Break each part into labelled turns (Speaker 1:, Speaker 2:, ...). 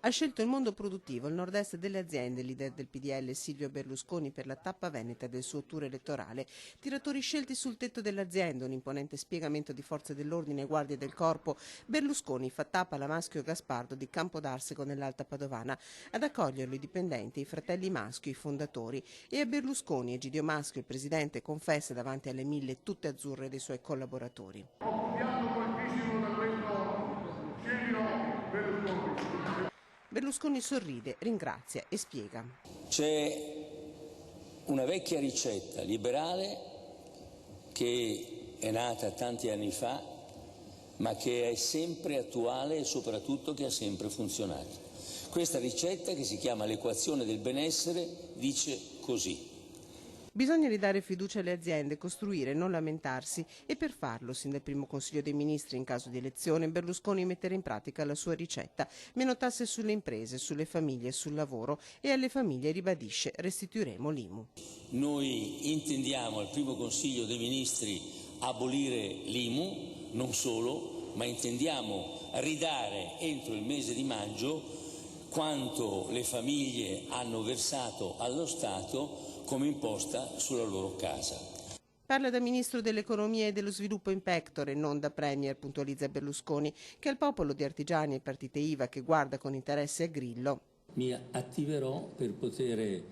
Speaker 1: Ha scelto il mondo produttivo, il nord-est delle aziende, il leader del PDL Silvio Berlusconi per la tappa veneta del suo tour elettorale. Tiratori scelti sul tetto dell'azienda, un imponente spiegamento di forze dell'ordine e guardie del corpo. Berlusconi fa tappa alla Maschio Gaspardo di Campodarsego nell'Alta Padovana. Ad accoglierlo i dipendenti, i fratelli Maschio, i fondatori. E a Berlusconi Egidio Maschio, il presidente, confessa davanti alle 1000 tutte azzurre dei suoi collaboratori. Berlusconi sorride, ringrazia e spiega.
Speaker 2: C'è una vecchia ricetta liberale che è nata tanti anni fa, ma che è sempre attuale e soprattutto che ha sempre funzionato. Questa ricetta, che si chiama l'equazione del benessere, dice così.
Speaker 1: Bisogna ridare fiducia alle aziende, costruire, non lamentarsi, e per farlo, sin dal primo Consiglio dei Ministri in caso di elezione, Berlusconi metterà in pratica la sua ricetta: meno tasse sulle imprese, sulle famiglie e sul lavoro, e alle famiglie ribadisce: restituiremo l'IMU.
Speaker 2: Noi intendiamo al primo Consiglio dei Ministri abolire l'IMU, non solo, ma intendiamo ridare entro il mese di maggio quanto le famiglie hanno versato allo Stato come imposta sulla loro casa.
Speaker 1: Parla da Ministro dell'Economia e dello Sviluppo in pectore, non da Premier, puntualizza Berlusconi, che è il popolo di artigiani e partite IVA che guarda con interesse a Grillo.
Speaker 3: Mi attiverò per poter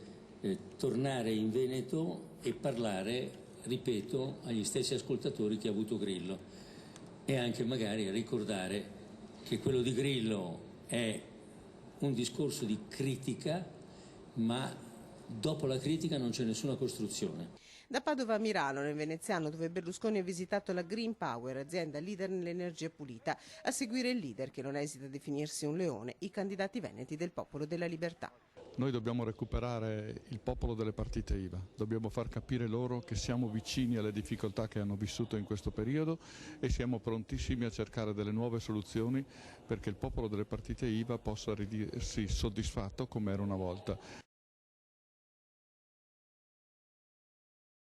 Speaker 3: tornare in Veneto e parlare, ripeto, agli stessi ascoltatori che ha avuto Grillo, e anche magari ricordare che quello di Grillo è un discorso di critica, ma dopo la critica non c'è nessuna costruzione.
Speaker 1: Da Padova a Milano, nel veneziano, dove Berlusconi ha visitato la Green Power, azienda leader nell'energia pulita. A seguire il leader, che non esita a definirsi un leone, i candidati veneti del Popolo della Libertà.
Speaker 4: Noi dobbiamo recuperare il popolo delle partite IVA, dobbiamo far capire loro che siamo vicini alle difficoltà che hanno vissuto in questo periodo e siamo prontissimi a cercare delle nuove soluzioni perché il popolo delle partite IVA possa ridirsi soddisfatto come era una volta.